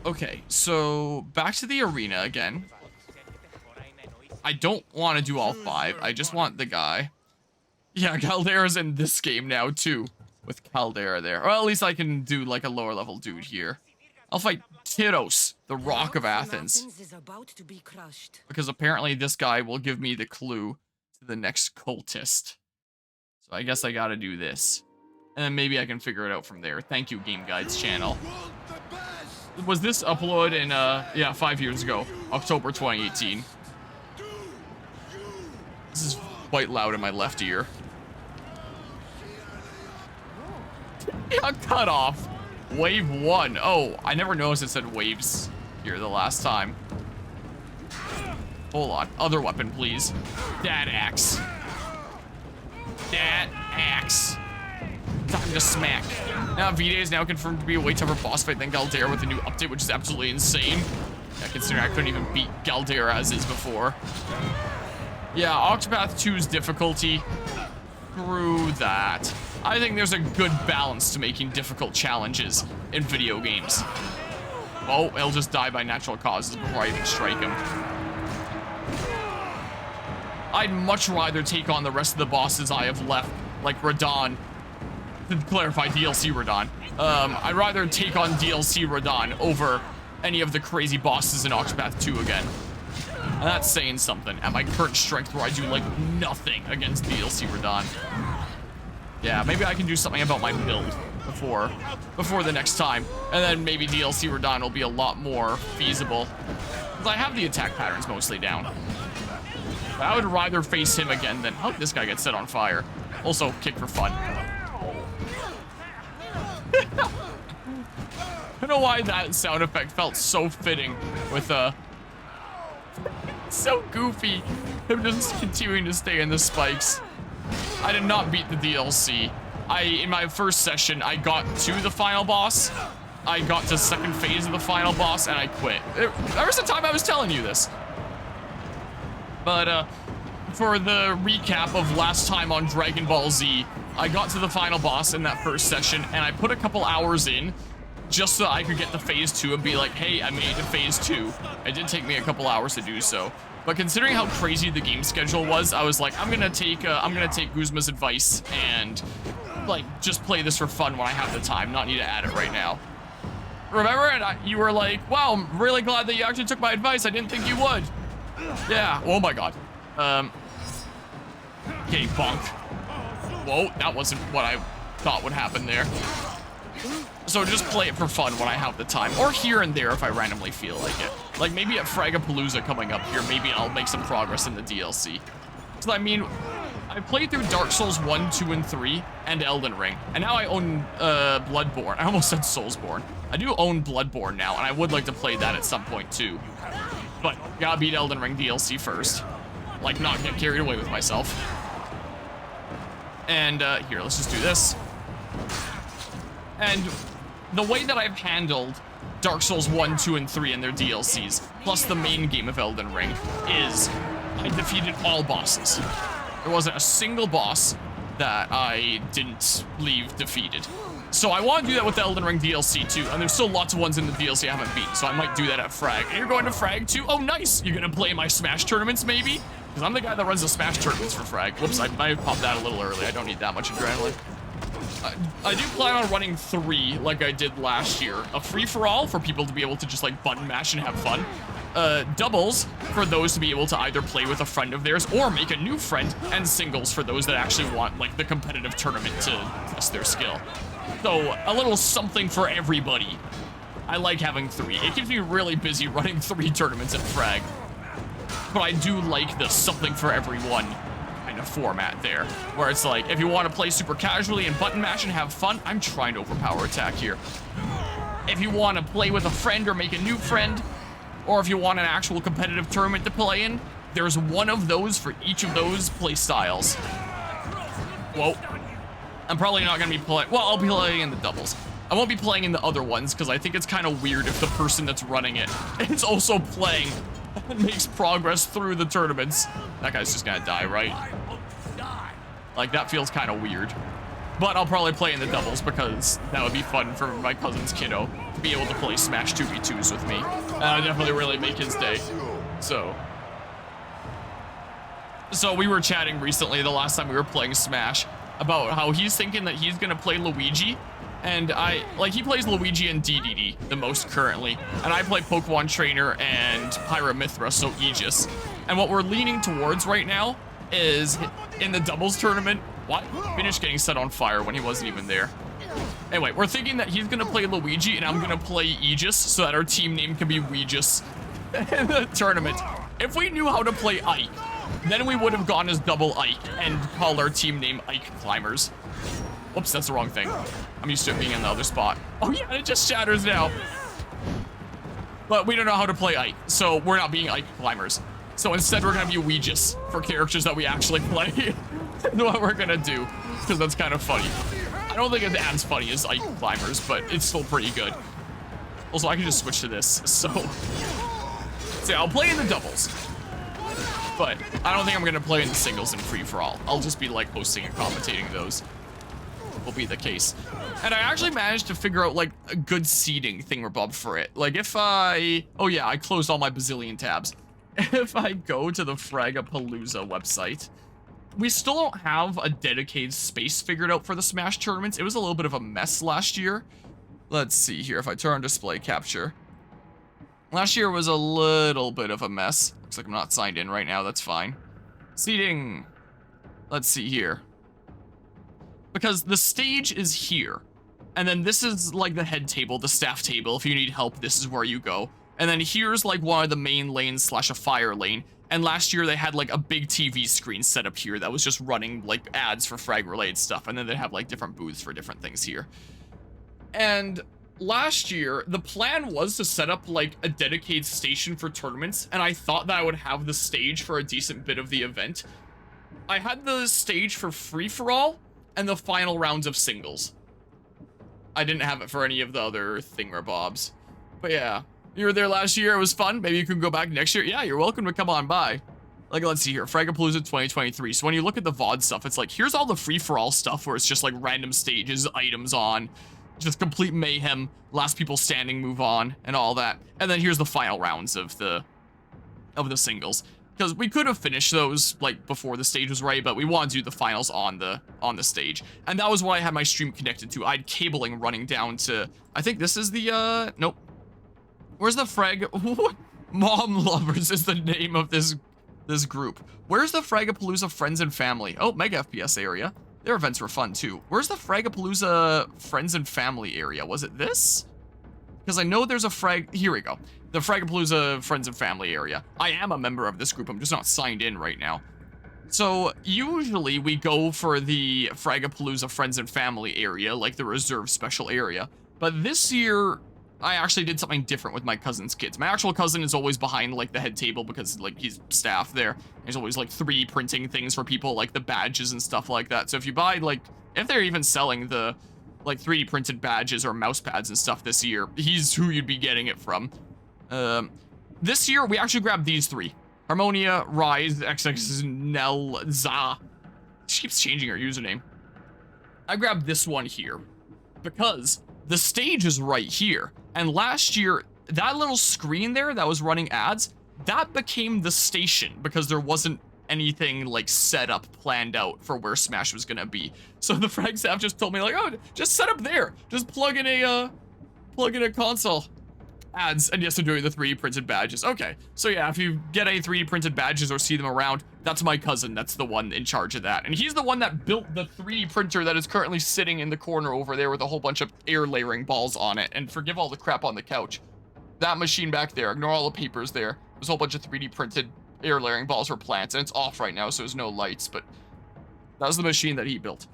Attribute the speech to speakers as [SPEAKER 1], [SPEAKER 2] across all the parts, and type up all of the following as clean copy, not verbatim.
[SPEAKER 1] Okay, so back to the arena again. I don't want to do all 5. I just want the guy. Yeah, Caldera's in this game now too, with Caldera there. Or at least I can do like a lower level dude here. I'll fight Tyros, the Rock of Athens. Because apparently this guy will give me the clue to the next cultist. So I guess I gotta do this. And then maybe I can figure it out from there. Thank you, Game Guides channel. Was this uploaded in, yeah, 5 years ago, October 2018. This is quite loud in my left ear. Yeah, cut off. Wave 1. Oh, I never noticed it said waves here the last time. Hold on. Other weapon, please. Dad axe. Dad axe. Time to smack. Now, V-Day is now confirmed to be a way tougher boss fight than Caldera with a new update, which is absolutely insane. Yeah, considering I couldn't even beat Caldera as is before. Yeah, Octopath 2's difficulty. Screw that. I think there's a good balance to making difficult challenges in video games. Oh, he'll just die by natural causes before I even strike him. I'd much rather take on the rest of the bosses I have left, like Radon. To clarify, DLC Radon. I'd rather take on DLC Radon over any of the crazy bosses in Octopath 2 again. And that's saying something at my current strength where I do like nothing against DLC Radon. Yeah, maybe I can do something about my build before the next time. And then maybe DLC Radon will be a lot more feasible. Because I have the attack patterns mostly down. But I would rather face him again than... Oh, this guy gets set on fire. Also, kick for fun. I don't know why that sound effect felt so fitting with so goofy. Him just continuing to stay in the spikes. I did not beat the DLC. In my first session, I got to the final boss. I got to second phase of the final boss and I quit. There was a time I was telling you this. But for the recap of last time on Dragon Ball Z, I got to the final boss in that first session and I put a couple hours in just so I could get to phase 2 and be like, hey, I made it to phase 2. It did take me a couple hours to do so. But considering how crazy the game schedule was, I was like, I'm gonna take Guzma's advice and like just play this for fun when I have the time, not need to add it right now. Remember? And you were like, wow, I'm really glad that you actually took my advice. I didn't think you would. Yeah. Oh my god. Okay, bonk. Whoa, that wasn't what I thought would happen there. So just play it for fun when I have the time, or here and there if I randomly feel like it. Like maybe at Fragapalooza coming up here, maybe I'll make some progress in the DLC. So I mean, I played through Dark Souls 1, 2, and 3, and Elden Ring, and now I own Bloodborne. I almost said Soulsborne. I do own Bloodborne now, and I would like to play that at some point too. But gotta beat Elden Ring DLC first. Like, not get carried away with myself. And here, let's just do this. And the way that I've handled Dark Souls 1, 2, and 3 and their DLCs, plus the main game of Elden Ring, is I defeated all bosses. There wasn't a single boss that I didn't leave defeated. So I want to do that with the Elden Ring DLC too, and there's still lots of ones in the DLC I haven't beaten, so I might do that at Frag. And you're going to Frag too? Oh, nice! You're gonna play my Smash tournaments, maybe? Because I'm the guy that runs the Smash tournaments for Frag. Whoops, I might have popped that a little early. I don't need that much adrenaline. I do plan on running 3 like I did last year. A free-for-all for people to be able to just like button mash and have fun. Doubles for those to be able to either play with a friend of theirs or make a new friend, and singles for those that actually want like the competitive tournament to test their skill. So a little something for everybody. I like having 3. It keeps me really busy running 3 tournaments at Frag. But I do like the something for everyone kind of format there, where it's like, if you want to play super casually and button mash and have fun, I'm trying to overpower attack here. If you want to play with a friend or make a new friend, or if you want an actual competitive tournament to play in, there's one of those for each of those play styles. Whoa. I'm probably not going to be playing, well, I'll be playing in the doubles. I won't be playing in the other ones because I think it's kind of weird if the person that's running it is also playing and makes progress through the tournaments. That guy's just going to die, right? Like, that feels kind of weird. But I'll probably play in the doubles because that would be fun for my cousin's kiddo to be able to play Smash 2v2s with me. And I definitely really make his day. So we were chatting recently, the last time we were playing Smash, about how he's thinking that he's gonna play Luigi. And he plays Luigi and DDD the most currently. And I play Pokemon Trainer and Pyramithra, so Aegis. And what we're leaning towards right now is in the doubles tournament. What? Finished getting set on fire when he wasn't even there. Anyway, we're thinking that he's gonna play Luigi and I'm gonna play Aegis so that our team name can be Weegis in the tournament. If we knew how to play Ike, then we would have gone as double Ike and called our team name Ike Climbers. Whoops, that's the wrong thing. I'm used to it being in the other spot. Oh yeah, it just shatters now. But we don't know how to play Ike, so we're not being Ike Climbers. So instead we're gonna be Weegis for characters that we actually play. What we're gonna do, because that's kind of funny. I don't think it's as funny as Ike Climbers, but it's still pretty good. Also, I can just switch to this, so yeah, I'll play in the doubles. But I don't think I'm gonna play in the singles and free-for-all. I'll just be like hosting and commentating those. Will be the case. And I actually managed to figure out like a good seeding thingamabob for it. Like if I closed all my bazillion tabs. If I go to the Fragapalooza website, we still don't have a dedicated space figured out for the Smash tournaments. It was a little bit of a mess last year. Let's see here if I turn on display capture. Last year was a little bit of a mess. Looks like I'm not signed in right now, that's fine. Seating. Let's see here. Because the stage is here. And then this is like the head table, the staff table. If you need help, this is where you go. And then here's like one of the main lanes slash a fire lane. And last year they had like a big TV screen set up here that was just running like ads for frag related stuff. And then they have like different booths for different things here. And last year, the plan was to set up like a dedicated station for tournaments. And I thought that I would have the stage for a decent bit of the event. I had the stage for free-for-all and the final rounds of singles. I didn't have it for any of the other thingamabobs. But yeah, you were there last year, it was fun. Maybe you can go back next year. Yeah, you're welcome to come on by. Like, let's see here, Fragapalooza 2023. So when you look at the VOD stuff, it's like, here's all the free-for-all stuff where it's just like random stages, items on, just complete mayhem, last people standing move on, and all that. And then here's the final rounds of the singles. Because we could have finished those like before the stage was right, but we want to do the finals on the stage. And that was what I had my stream connected to. I had cabling running down to, I think this is the, nope. Where's the Frag? Mom Lovers is the name of this group. Where's the Fragapalooza Friends and Family? Oh, Mega FPS area. Their events were fun too. Where's the Fragapalooza Friends and Family area? Was it this? Because I know there's a here we go. The Fragapalooza Friends and Family area. I am a member of this group, I'm just not signed in right now. So usually we go for the Fragapalooza Friends and Family area, like the reserve special area. But this year, I actually did something different with my cousin's kids. My actual cousin is always behind like the head table because like he's staff there. There's always like 3D printing things for people, like the badges and stuff like that. So if you buy like, if they're even selling the like 3D printed badges or mouse pads and stuff this year, he's who you'd be getting it from. This year we actually grabbed these 3. Harmonia, Rise, XXNelza. She keeps changing her username. I grabbed this one here because the stage is right here. And last year, that little screen there that was running ads, that became the station because there wasn't anything like set up, planned out for where Smash was gonna be. So the frag staff just told me like, oh, just set up there. Just plug in a console. Ads, and yes, I'm doing the 3D printed badges. Okay, so yeah, if you get any 3D printed badges or see them around, that's my cousin. That's the one in charge of that. And he's the one that built the 3D printer that is currently sitting in the corner over there with a whole bunch of air layering balls on it. And forgive all the crap on the couch. That machine back there, ignore all the papers there. There's a whole bunch of 3D printed air layering balls for plants, and it's off right now, so there's no lights, but that was the machine that he built.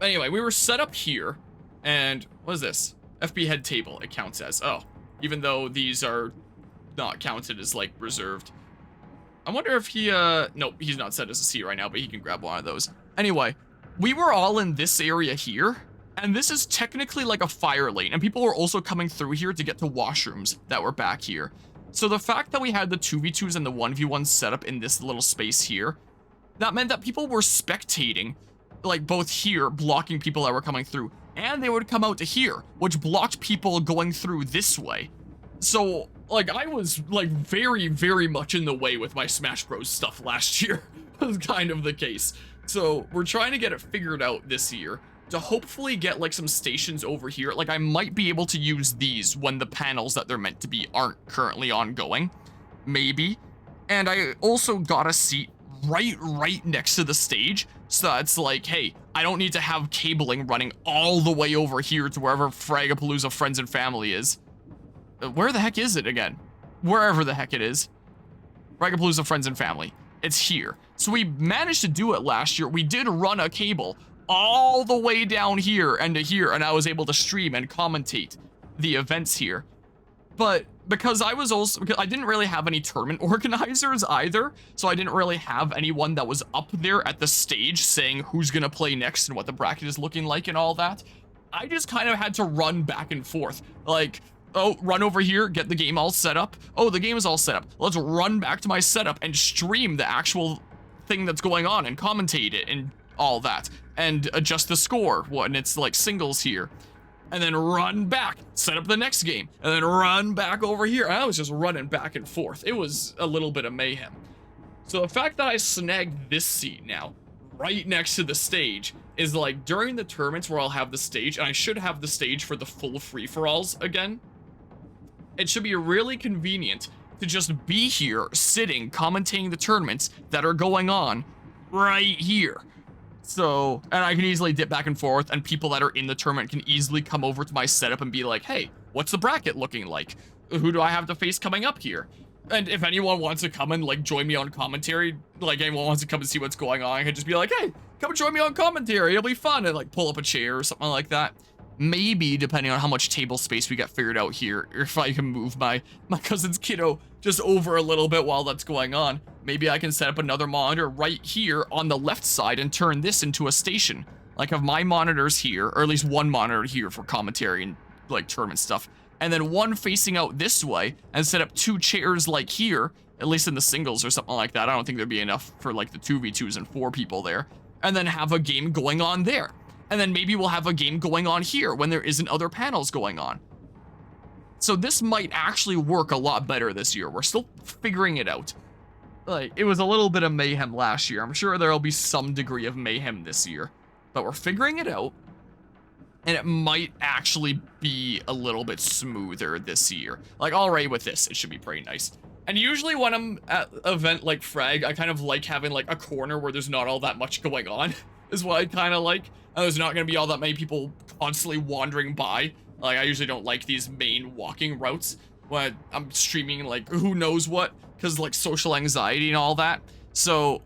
[SPEAKER 1] Anyway, we were set up here, and what is this? FB head table, it counts as. Oh, even though these are not counted as, like, reserved. I wonder if he, nope, he's not set as a C right now, but he can grab one of those. Anyway, we were all in this area here, and this is technically like a fire lane, and people were also coming through here to get to washrooms that were back here. So the fact that we had the 2v2s and the 1v1s set up in this little space here, that meant that people were spectating like both here, blocking people that were coming through, and they would come out to here, which blocked people going through this way. So, like, I was, like, very, very much in the way with my Smash Bros. Stuff last year. Was kind of the case. So, we're trying to get it figured out this year to hopefully get, like, some stations over here. Like, I might be able to use these when the panels that they're meant to be aren't currently ongoing. Maybe. And I also got a seat right next to the stage, so that's like, hey, I don't need to have cabling running all the way over here to wherever Fragapalooza Friends and Family is. Where the heck is it again? Wherever the heck it is. Fragapalooza Friends and Family. It's here. So we managed to do it last year. We did run a cable all the way down here and to here, and I was able to stream and commentate the events here. But because I didn't really have any tournament organizers either, so I didn't really have anyone that was up there at the stage saying who's gonna play next and what the bracket is looking like and all that. I just kind of had to run back and forth. Like, oh, run over here, get the game all set up. Oh, the game is all set up. Let's run back to my setup and stream the actual thing that's going on and commentate it and all that. And adjust the score when it's like singles here. And then run back, set up the next game, and then run back over here. I was just running back and forth. It was a little bit of mayhem. So the fact that I snagged this seat now, right next to the stage, is like during the tournaments where I'll have the stage, and I should have the stage for the full free-for-alls again, it should be really convenient to just be here, sitting, commentating the tournaments that are going on right here. So, and I can easily dip back and forth, and people that are in the tournament can easily come over to my setup and be like, hey, what's the bracket looking like? Who do I have to face coming up here? And if anyone wants to come and, like, join me on commentary, like, anyone wants to come and see what's going on, I can just be like, hey, come join me on commentary, it'll be fun, and, like, pull up a chair or something like that. Maybe, depending on how much table space we get figured out here, or if I can move my cousin's kiddo just over a little bit while that's going on, maybe I can set up another monitor right here on the left side and turn this into a station. Like, have my monitors here, or at least one monitor here for commentary and, like, tournament stuff, and then one facing out this way, and set up 2 chairs like here, at least in the singles or something like that. I don't think there'd be enough for, like, the 2v2s and 4 people there. And then have a game going on there. And then maybe we'll have a game going on here when there isn't other panels going on. So this might actually work a lot better this year. We're still figuring it out. Like, it was a little bit of mayhem last year. I'm sure there'll be some degree of mayhem this year. But we're figuring it out. And it might actually be a little bit smoother this year. Like, already with this, it should be pretty nice. And usually when I'm at an event like Frag, I kind of like having, like, a corner where there's not all that much going on. Is what I kind of like. And there's not going to be all that many people constantly wandering by. Like, I usually don't like these main walking routes when I'm streaming, like, who knows what, because, like, social anxiety and all that. So,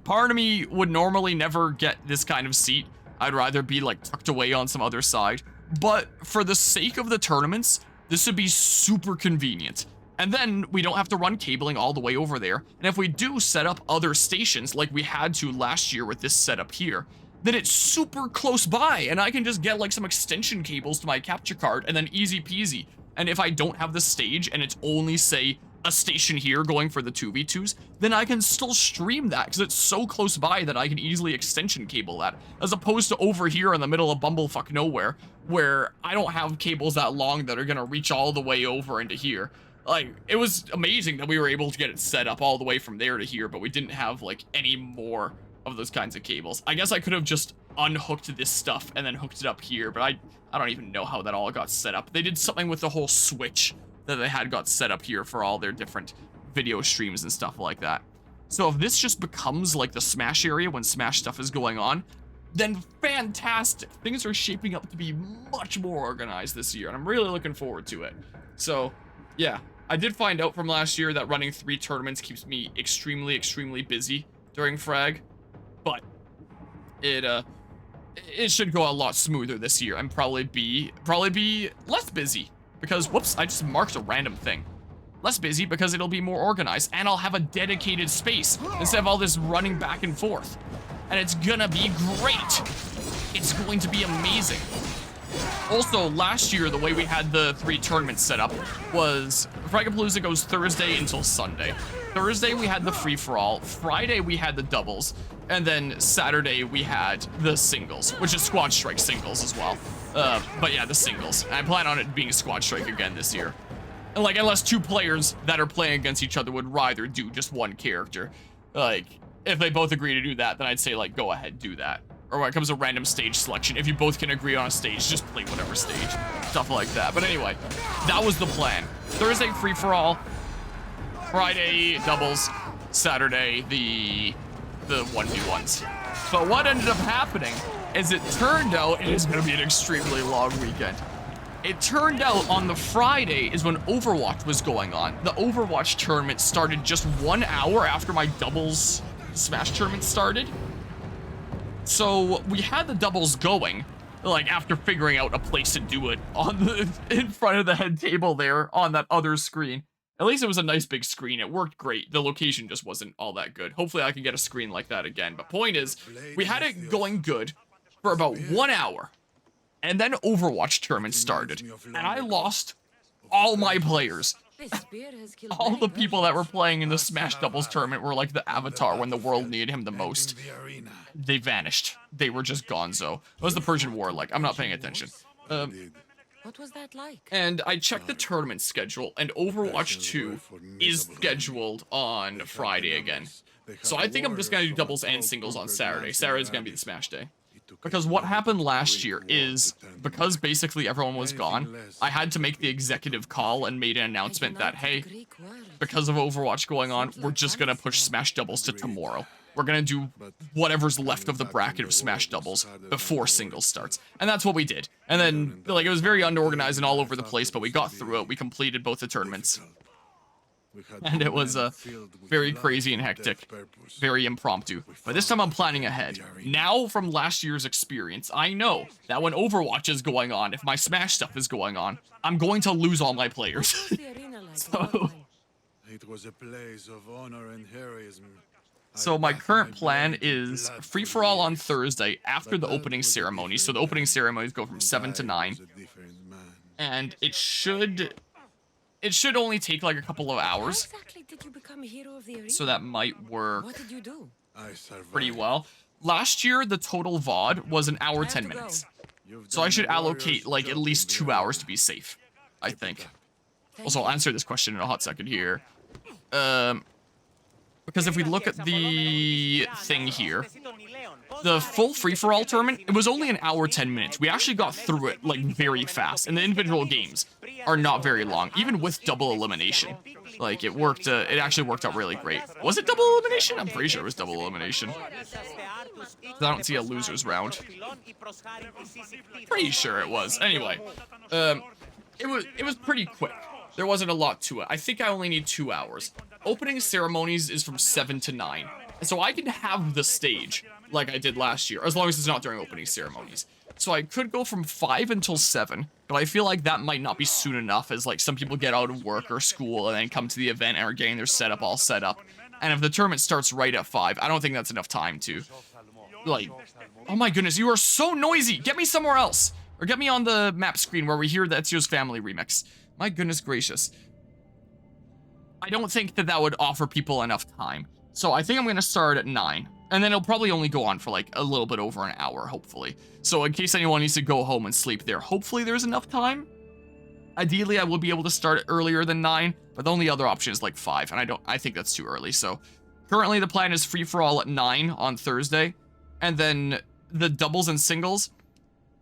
[SPEAKER 1] part of me would normally never get this kind of seat. I'd rather be, like, tucked away on some other side. But for the sake of the tournaments, this would be super convenient. And then we don't have to run cabling all the way over there. And if we do set up other stations like we had to last year with this setup here, then it's super close by and I can just get like some extension cables to my capture card and then easy peasy. And if I don't have the stage and it's only, say, a station here going for the 2v2s, then I can still stream that because it's so close by that I can easily extension cable that, as opposed to over here in the middle of bumblefuck nowhere where I don't have cables that long that are gonna reach all the way over into here. Like, it was amazing that we were able to get it set up all the way from there to here, but we didn't have, like, any more of those kinds of cables. I guess I could have just unhooked this stuff and then hooked it up here, but I don't even know how that all got set up. They did something with the whole switch that they had got set up here for all their different video streams and stuff like that. So if this just becomes, like, the Smash area when Smash stuff is going on, then fantastic. Things are shaping up to be much more organized this year, and I'm really looking forward to it. So, yeah. I did find out from last year that running 3 tournaments keeps me extremely, extremely busy during Frag, but it should go a lot smoother this year and probably be less busy because, whoops, I just marked a random thing. Less busy because it'll be more organized and I'll have a dedicated space instead of all this running back and forth. And it's gonna be great. It's going to be amazing. Also, last year, the way we had the 3 tournaments set up was Fragapalooza goes Thursday until Sunday. Thursday, we had the free-for-all. Friday, we had the doubles. And then Saturday we had the singles, which is Squad Strike singles as well. But yeah, the singles. And I plan on it being Squad Strike again this year. And like, unless two players that are playing against each other would rather do just one character. Like, if they both agree to do that, then I'd say like, go ahead, do that. Or when it comes to random stage selection, if you both can agree on a stage, just play whatever stage. Stuff like that. But anyway, that was the plan. Thursday, free-for-all. Friday, doubles. Saturday, the 1v1s. But what ended up happening is it turned out it is going to be an extremely long weekend. It turned out on the Friday is when Overwatch was going on. The Overwatch tournament started just 1 hour after my doubles Smash tournament started. So we had the doubles going, like after figuring out a place to do it on in front of the head table there on that other screen. At least it was a nice big screen. It worked great. The location just wasn't all that good. Hopefully I can get a screen like that again. But point is, we had it going good for about 1 hour. And then Overwatch tournament started. And I lost all my players. All the people that were playing in the Smash Doubles tournament were like the Avatar when the world needed him the most. They vanished. They were just gonzo. It was the Persian War like. I'm not paying attention.
[SPEAKER 2] What was that like?
[SPEAKER 1] And I checked the tournament schedule, and Overwatch 2 is scheduled on Friday again. So I think I'm just going to do doubles and singles on Saturday. Saturday's going to be the Smash day. Because what happened last year is, because basically everyone was gone, I had to make the executive call and made an announcement that, hey, because of Overwatch going on, we're just going to push Smash Doubles to tomorrow. We're going to do whatever's left of the bracket of Smash Doubles before singles starts. And that's what we did. And then, like, it was very unorganized and all over the place, but we got through it. We completed both the tournaments. And it was very crazy and hectic, very impromptu. But this time I'm planning ahead. Now, from last year's experience, I know that when Overwatch is going on, if my Smash stuff is going on, I'm going to lose all my players. So,
[SPEAKER 3] it was a place of honor and heroism.
[SPEAKER 1] So my current plan is free-for-all on Thursday after the opening ceremony. So the opening ceremonies go from 7 to 9. And it should only take like a couple of hours. So that might work pretty well. Last year, the total VOD was an hour 10 minutes. So I should allocate like at least 2 hours to be safe, I think. Also, I'll answer this question in a hot second here. Because if we look at the thing here, the full free-for-all tournament, it was only an hour 10 minutes. We actually got through it like very fast, and the individual games are not very long, even with double elimination. Like, it worked, it actually worked out really great. Was it double elimination? I'm pretty sure it was double elimination. I don't see a losers round. Pretty sure it was. Anyway, it was pretty quick. There wasn't a lot to it. I think I only need 2 hours. Opening ceremonies is from 7 to 9. And so I can have the stage like I did last year, as long as it's not during opening ceremonies. So I could go from 5 until 7, but I feel like that might not be soon enough, as like some people get out of work or school and then come to the event and are getting their setup all set up. And if the tournament starts right at 5, I don't think that's enough time to, like, oh my goodness, you are so noisy! Get me somewhere else! Or get me on the map screen where we hear the Ezio's Family remix. My goodness gracious. I don't think that that would offer people enough time. So I think I'm going to start at 9. And then it'll probably only go on for like a little bit over an hour, hopefully. So in case anyone needs to go home and sleep there, hopefully there's enough time. Ideally, I will be able to start earlier than 9, but the only other option is like 5, and I think that's too early. So currently the plan is free-for-all at 9 on Thursday. And then the doubles and singles,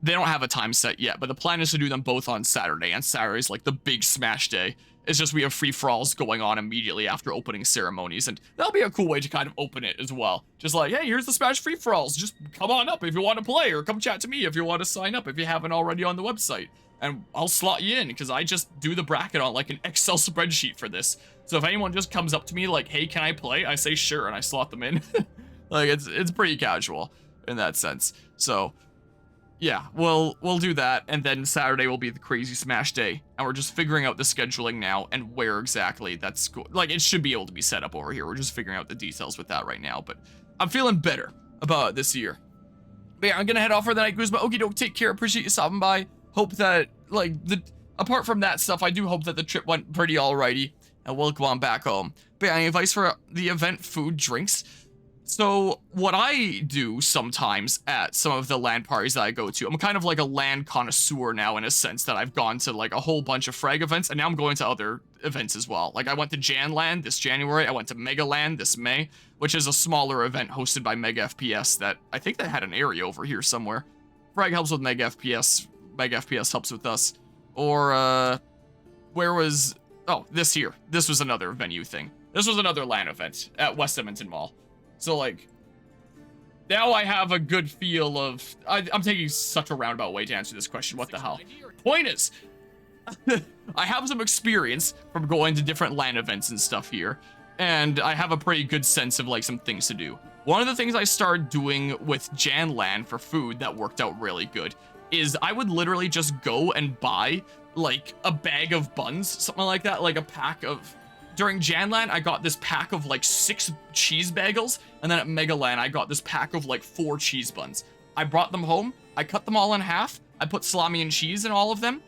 [SPEAKER 1] they don't have a time set yet, but the plan is to do them both on Saturday, and Saturday's like the big Smash day. It's just we have free-for-alls going on immediately after opening ceremonies, and that'll be a cool way to kind of open it as well. Just like, hey, here's the Smash free-for-alls. Just come on up if you want to play, or come chat to me if you want to sign up if you haven't already on the website. And I'll slot you in, because I just do the bracket on like an Excel spreadsheet for this. So if anyone just comes up to me like, hey, can I play? I say sure, and I slot them in. Like, it's pretty casual in that sense. So yeah, we'll do that, and then Saturday will be the crazy Smash day, and we're just figuring out the scheduling now and where exactly that's like, it should be able to be set up over here. We're just figuring out the details with that right now, but I'm feeling better about it this year. But yeah, I'm gonna head off for the night, Guzma. Okie doke, take care, appreciate you stopping by. Hope that, like, apart from that stuff, I do hope that the trip went pretty alrighty, and we'll go on back home. But yeah, any advice for the event, food, drinks? So what I do sometimes at some of the LAN parties that I go to, I'm kind of like a LAN connoisseur now in a sense that I've gone to like a whole bunch of Frag events, and now I'm going to other events as well. Like I went to JanLAN this January, I went to MegaLAN this May, which is a smaller event hosted by Mega FPS that I think they had an area over here somewhere. Frag helps with Mega FPS, Mega FPS helps with us. Or, where was, oh, this here. This was another venue thing. This was another LAN event at West Edmonton Mall. So, like, now I have a good feel of... I'm taking such a roundabout way to answer this question. What the hell? Point is, I have some experience from going to different LAN events and stuff here, and I have a pretty good sense of, like, some things to do. One of the things I started doing with JanLAN for food that worked out really good is I would literally just go and buy, like, a bag of buns, something like that, like a pack of... During JanLAN, I got this pack of like 6 cheese bagels, and then at MegaLAN, I got this pack of like 4 cheese buns. I brought them home, I cut them all in half, I put salami and cheese in all of them,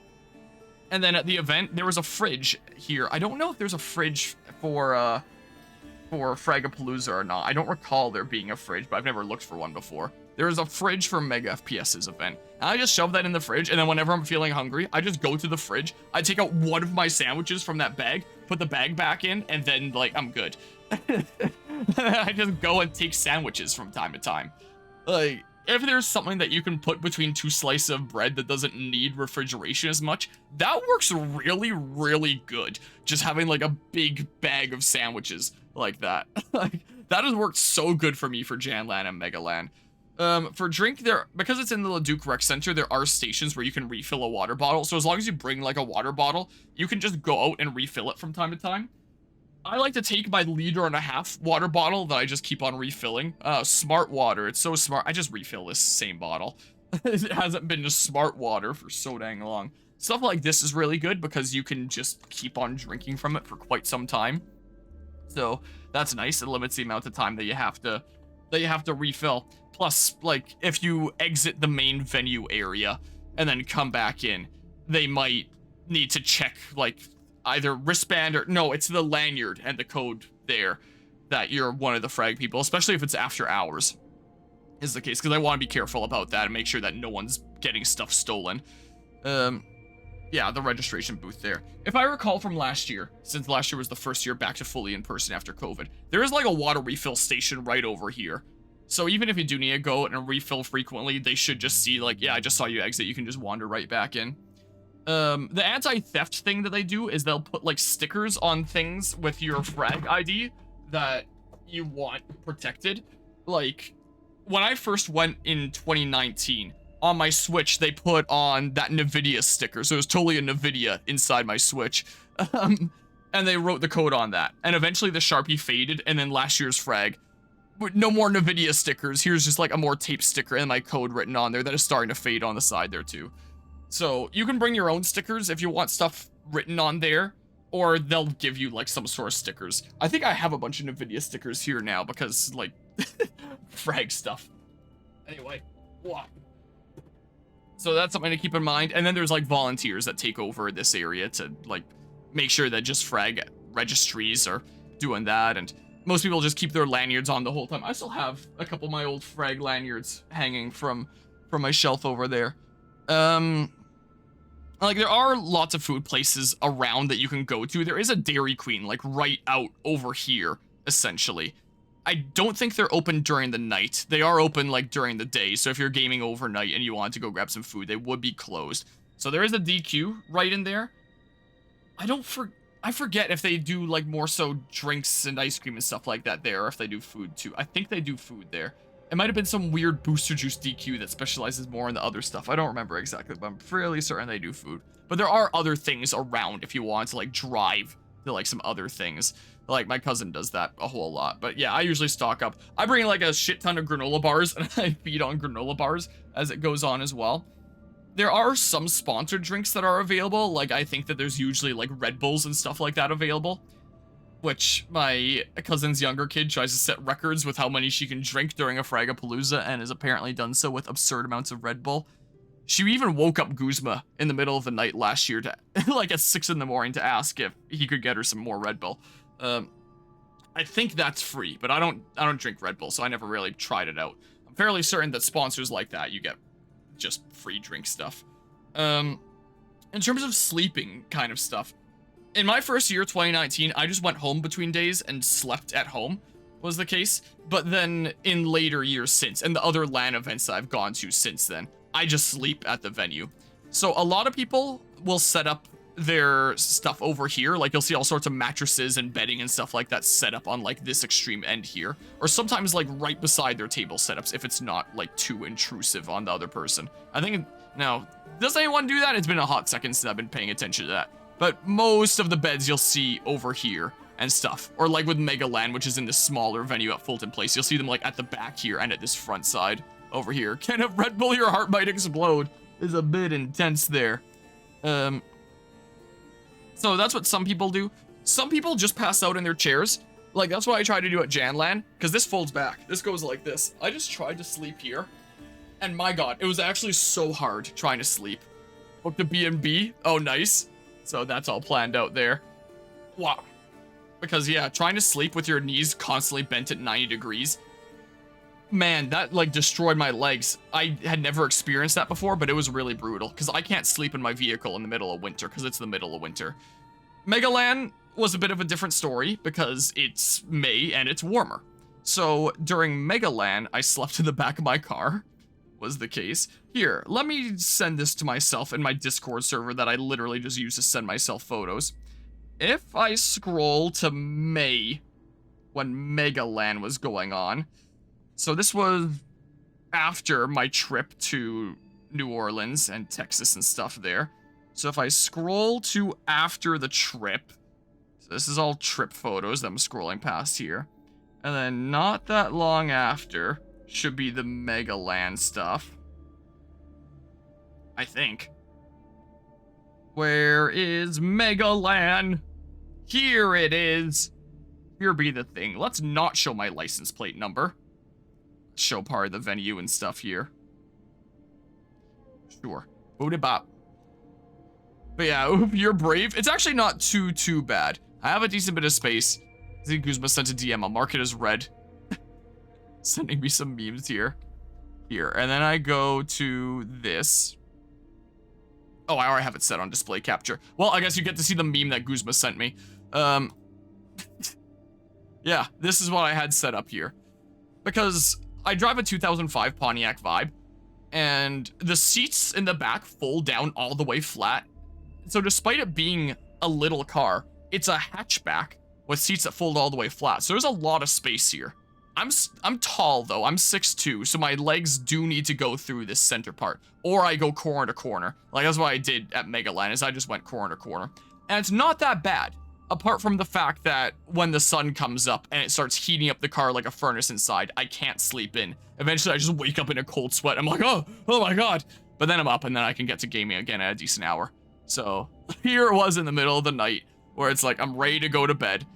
[SPEAKER 1] and then at the event, there was a fridge here. I don't know if there's a fridge for Fragapalooza or not. I don't recall there being a fridge, but I've never looked for one before. There was a fridge for Mega FPS's event. And I just shove that in the fridge, and then whenever I'm feeling hungry, I just go to the fridge, I take out one of my sandwiches from that bag, put the bag back in, and then, like, I'm good. I just go and take sandwiches from time to time. Like, if there's something that you can put between 2 slices of bread that doesn't need refrigeration as much, that works really, really good. Just having, like, a big bag of sandwiches like that. Like, that has worked so good for me for JanLAN and MegaLAN. For drink, because it's in the Leduc Rec Center, there are stations where you can refill a water bottle. So as long as you bring like a water bottle, you can just go out and refill it from time to time. I like to take my 1.5 liter water bottle that I just keep on refilling. Smart water, it's so smart. I just refill this same bottle. It hasn't been just smart water for so dang long. Stuff like this is really good because you can just keep on drinking from it for quite some time. So that's nice. It limits the amount of time that you have to refill. Plus, like, if you exit the main venue area and then come back in, they might need to check, like, either wristband or... No, it's the lanyard and the code there that you're one of the Frag people, especially if it's after hours, is the case, because I want to be careful about that and make sure that no one's getting stuff stolen. Yeah, the registration booth there. If I recall from last year, since last year was the first year back to fully in person after COVID, there is, like, a water refill station right over here. So even if you do need to go and refill frequently, they should just see, like, yeah, I just saw you exit, you can just wander right back in. The anti-theft thing that they do is they'll put, like, stickers on things with your Frag ID that you want protected. Like, when I first went in 2019, on my Switch, they put on that NVIDIA sticker, so it was totally a NVIDIA inside my Switch. And they wrote the code on that. And eventually the Sharpie faded, and then last year's Frag, no more NVIDIA stickers. Here's just like a more tape sticker and my code written on there that is starting to fade on the side there too. So you can bring your own stickers if you want stuff written on there, or they'll give you like some sort of stickers. I think I have a bunch of NVIDIA stickers here now because like Frag stuff. Anyway, what? So that's something to keep in mind. And then there's like volunteers that take over this area to like make sure that just Frag registries are doing that, and most people just keep their lanyards on the whole time. I still have a couple of my old Frag lanyards hanging from my shelf over there. Like, there are lots of food places around that you can go to. There is a Dairy Queen, like, right out over here, essentially. I don't think they're open during the night. They are open, like, during the day. So if you're gaming overnight and you want to go grab some food, they would be closed. So there is a DQ right in there. I forget if they do, like, more so drinks and ice cream and stuff like that there, or if they do food, too. I think they do food there. It might have been some weird booster juice DQ that specializes more in the other stuff. I don't remember exactly, but I'm fairly certain they do food. But there are other things around if you want to, like, drive to, like, some other things. Like, my cousin does that a whole lot. But, yeah, I usually stock up. I bring, like, a shit ton of granola bars, and I feed on granola bars as it goes on as well. There are some sponsored drinks that are available. Like, I think that there's usually, like, Red Bulls and stuff like that available, which my cousin's younger kid tries to set records with how many she can drink during a Fragapalooza and has apparently done so with absurd amounts of Red Bull. She even woke up Guzma in the middle of the night last year to, like, at 6 in the morning to ask if he could get her some more Red Bull. I think that's free, but I don't drink Red Bull, so I never really tried it out. I'm fairly certain that sponsors like that, you get just free drink stuff. In terms of sleeping kind of stuff, in my first year, 2019, I just went home between days and slept at home, was the case. But then in later years since, and the other LAN events that I've gone to since then, I just sleep at the venue. So a lot of people will set up their stuff over here. Like, you'll see all sorts of mattresses and bedding and stuff like that set up on, like, this extreme end here. Or sometimes, like, right beside their table setups if it's not, like, too intrusive on the other person. I think, now, does anyone do that? It's been a hot second since I've been paying attention to that. But most of the beds you'll see over here and stuff. Or, like, with Mega LAN, which is in this smaller venue at Fulton Place, you'll see them, like, at the back here and at this front side over here. Can a Red Bull, your heart might explode, is a bit intense there. So that's what some people do. Some people just pass out in their chairs. Like, that's what I try to do at Janlan, because this folds back. This goes like this. I just tried to sleep here, and my god, it was actually so hard trying to sleep. Booked a B&B. Oh, nice. So that's all planned out there. Wow. Because, yeah, trying to sleep with your knees constantly bent at 90 degrees. Man, that, like, destroyed my legs. I had never experienced that before, but it was really brutal, because I can't sleep in my vehicle in the middle of winter, because it's the middle of winter. Megaland was a bit of a different story, because it's May and it's warmer. So, during Megaland, I slept in the back of my car, was the case. Here, let me send this to myself in my Discord server that I literally just use to send myself photos. If I scroll to May, when Megaland was going on, so this was after my trip to New Orleans and Texas and stuff there. So if I scroll to after the trip, so this is all trip photos that I'm scrolling past here. And then not that long after should be the Megaland stuff. I think. Where is Megaland? Here it is. Here be the thing. Let's not show my license plate number. Show part of the venue and stuff here. Sure. Booty bop. But yeah, Oop, you're brave. It's actually not too bad. I have a decent bit of space. I think Guzma sent a DM. I'll mark it as red. Sending me some memes here. Here. And then I go to this. Oh, I already have it set on display capture. Well, I guess you get to see the meme that Guzma sent me. Yeah, this is what I had set up here. Because I drive a 2005 Pontiac Vibe, and the seats in the back fold down all the way flat. So despite it being a little car, it's a hatchback with seats that fold all the way flat. So there's a lot of space here. I'm tall though, I'm 6'2", so my legs do need to go through this center part, or I go corner to corner. Like, that's what I did at Megaland, is I just went corner to corner. And it's not that bad, apart from the fact that when the sun comes up and it starts heating up the car like a furnace inside, I can't sleep in. Eventually I just wake up in a cold sweat. I'm like, oh my god. But then I'm up and then I can get to gaming again at a decent hour. So here it was in the middle of the night where it's like, I'm ready to go to bed.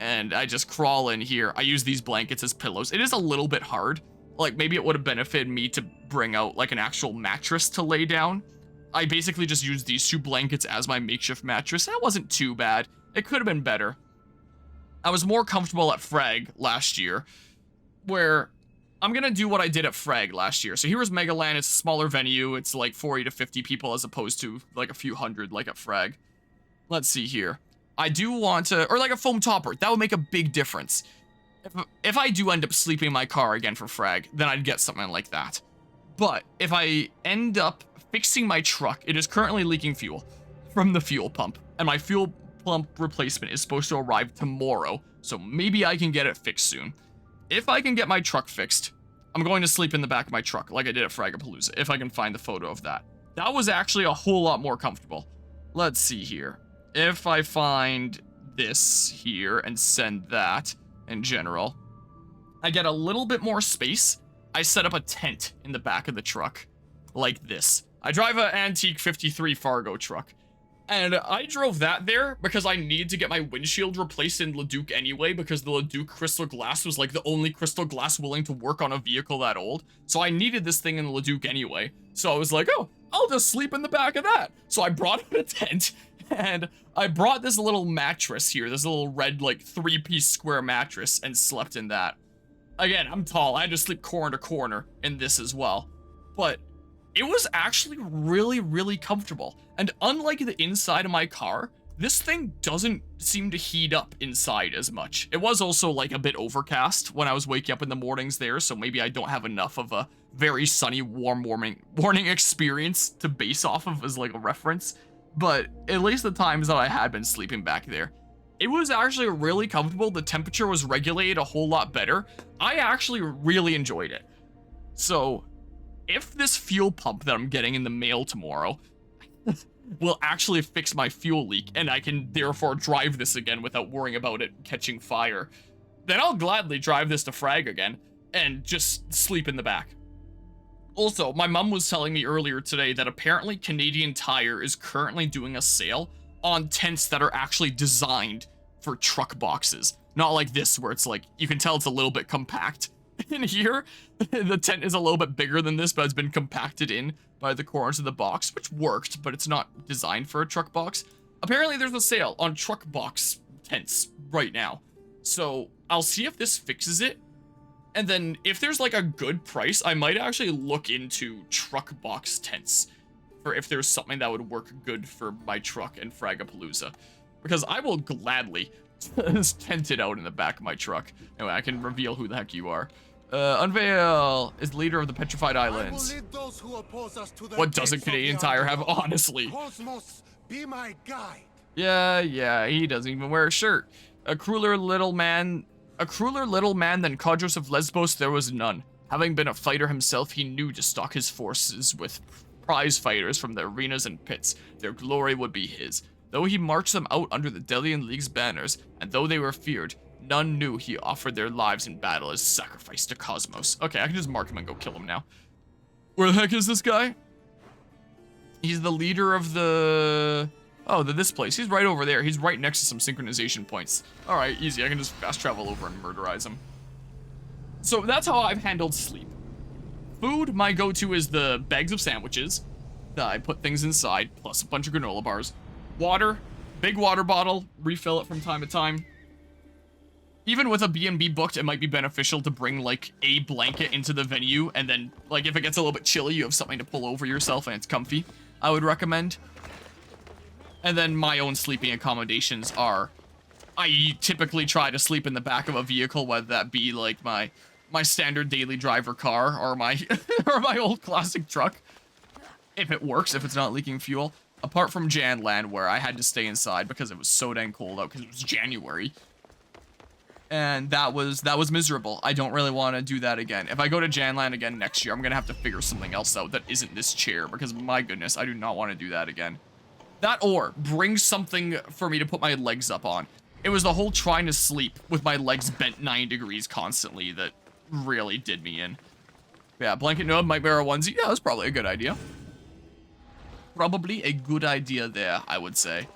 [SPEAKER 1] And I just crawl in here. I use these blankets as pillows. It is a little bit hard. Like, maybe it would have benefited me to bring out, like, an actual mattress to lay down. I basically just used these two blankets as my makeshift mattress. That wasn't too bad. It could have been better. I was more comfortable at Frag last year, where I'm gonna do what I did at Frag last year. So here was Megaland. It's a smaller venue. It's like 40 to 50 people as opposed to, like, a few hundred like at Frag. Let's see here. I do want to, or like a foam topper, that would make a big difference. If I do end up sleeping in my car again for Frag, then I'd get something like that. But if I end up fixing my truck, it is currently leaking fuel from the fuel pump, and my fuel pump replacement is supposed to arrive tomorrow, so maybe I can get it fixed soon. If I can get my truck fixed, I'm going to sleep in the back of my truck like I did at Fragapalooza, if I can find the photo of that. That was actually a whole lot more comfortable. Let's see here. If I find this here and send that in general, I get a little bit more space. I set up a tent in the back of the truck like this. I drive an antique 53 Fargo truck, and I drove that there because I needed to get my windshield replaced in Leduc anyway, because the Leduc crystal glass was like the only crystal glass willing to work on a vehicle that old. So I needed this thing in Leduc anyway. So I was like, oh, I'll just sleep in the back of that. So I brought out a tent And I brought this little mattress here, this little red, like, 3-piece square mattress, and slept in that. Again, I'm tall. I had to sleep corner to corner in this as well. But it was actually really, really comfortable. And unlike the inside of my car, this thing doesn't seem to heat up inside as much. It was also, like, a bit overcast when I was waking up in the mornings there, so maybe I don't have enough of a very sunny, warm morning experience to base off of as, like, a reference. But at least the times that I had been sleeping back there, it was actually really comfortable. The temperature was regulated a whole lot better. I actually really enjoyed it. So, if this fuel pump that I'm getting in the mail tomorrow will actually fix my fuel leak, and I can therefore drive this again without worrying about it catching fire, then I'll gladly drive this to Frag again and just sleep in the back. Also, my mom was telling me earlier today that apparently Canadian Tire is currently doing a sale on tents that are actually designed for truck boxes. Not like this, where it's like, you can tell it's a little bit compact. In here, the tent is a little bit bigger than this, but it's been compacted in by the corners of the box, which worked, but it's not designed for a truck box. Apparently, there's a sale on truck box tents right now. So, I'll see if this fixes it. And then, if there's like a good price, I might actually look into truck box tents for if there's something that would work good for my truck and Fragapalooza. Because I will gladly tent it out in the back of my truck. Anyway, I can reveal who the heck you are. Unveil is leader of the Petrified Islands. What doesn't Canadian Tire have, honestly?
[SPEAKER 3] Cosmos, be my guide.
[SPEAKER 1] Yeah, he doesn't even wear a shirt. A crueler little man than Codros of Lesbos there was none. Having been a fighter himself, he knew to stock his forces with prize fighters from the arenas and pits. Their glory would be his. Though he marched them out under the Delian League's banners, and though they were feared, none knew he offered their lives in battle as sacrifice to Cosmos. Okay, I can just mark him and go kill him now. Where the heck is this guy? He's the leader of the... Oh, this place. He's right over there. He's right next to some synchronization points. Alright, easy. I can just fast travel over and murderize him. So that's how I've handled sleep. Food, my go-to is the bags of sandwiches that I put things inside, plus a bunch of granola bars. Water, big water bottle, refill it from time to time. Even with a B&B booked, it might be beneficial to bring, like, a blanket into the venue, and then, like, if it gets a little bit chilly, you have something to pull over yourself and it's comfy. I would recommend. And then my own sleeping accommodations are, I typically try to sleep in the back of a vehicle, whether that be, like, my standard daily driver car or my, or my old classic truck. If it works, if it's not leaking fuel. Apart from Janland, where I had to stay inside because it was so dang cold out because it was January. And that was miserable. I don't really want to do that again. If I go to Janland again next year, I'm going to have to figure something else out that isn't this chair, because my goodness, I do not want to do that again. That or bring something for me to put my legs up on. It was the whole trying to sleep with my legs bent 9 degrees constantly that really did me in. Yeah, blanket nub, might wear a onesie. Yeah, that's probably a good idea. Probably a good idea there, I would say.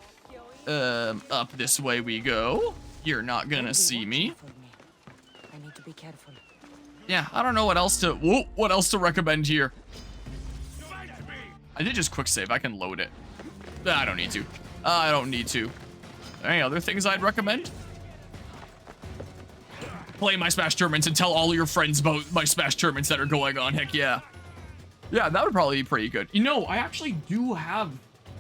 [SPEAKER 1] Up this way we go. You're not gonna see me.
[SPEAKER 2] I need to be careful.
[SPEAKER 1] Yeah, I don't know what else to... Whoa, what else to recommend here? I did just quick save. I can load it. I don't need to. I don't need to. Any other things I'd recommend? Play my Smash tournaments and tell all your friends about my Smash tournaments that are going on. Heck yeah. Yeah, that would probably be pretty good. You know, I actually do have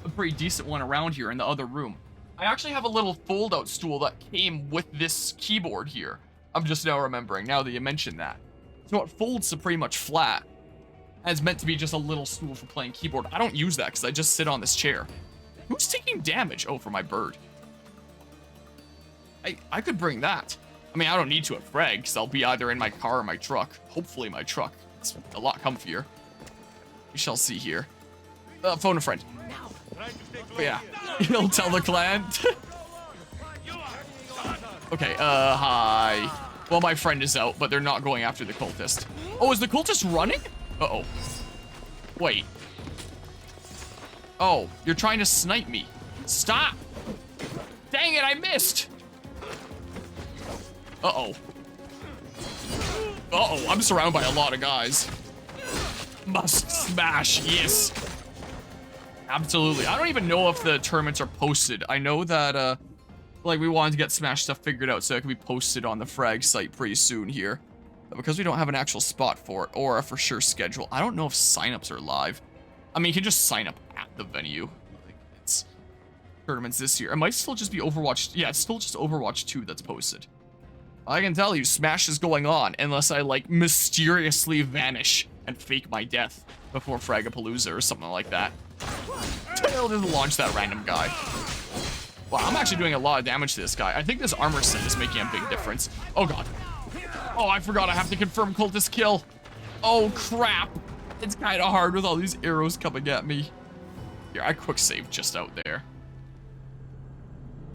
[SPEAKER 1] a pretty decent one around here in the other room. I actually have a little fold-out stool that came with this keyboard here. I'm just now remembering, now that you mentioned that. So it folds to pretty much flat. And it's meant to be just a little stool for playing keyboard. I don't use that because I just sit on this chair. Who's taking damage? Oh, for my bird. I could bring that. I mean, I don't need to at Frag, because I'll be either in my car or my truck. Hopefully my truck. It's a lot comfier. We shall see here. Phone a friend. But yeah, he'll tell the clan. Okay, hi. Well, my friend is out, but they're not going after the cultist. Oh, is the cultist running? Uh-oh. Wait. Oh, you're trying to snipe me. Stop! Dang it, I missed! Uh-oh. Uh-oh, I'm surrounded by a lot of guys. Must smash, yes. Absolutely. I don't even know if the tournaments are posted. I know that, like, we wanted to get Smash stuff figured out so it can be posted on the Frag site pretty soon here. But because we don't have an actual spot for it, or a for sure schedule, I don't know if signups are live. I mean, you can just sign up at the venue. Like, it's tournaments this year. It might still just be Overwatch. Yeah, it's still just Overwatch 2 that's posted. I can tell you, Smash is going on unless I, like, mysteriously vanish and fake my death before Fragapalooza or something like that. I'll just launch that random guy. Wow, I'm actually doing a lot of damage to this guy. I think this armor set is making a big difference. Oh, God. Oh, I forgot I have to confirm cultist kill. Oh, crap. It's kind of hard with all these arrows coming at me. Here, I quick save just out there.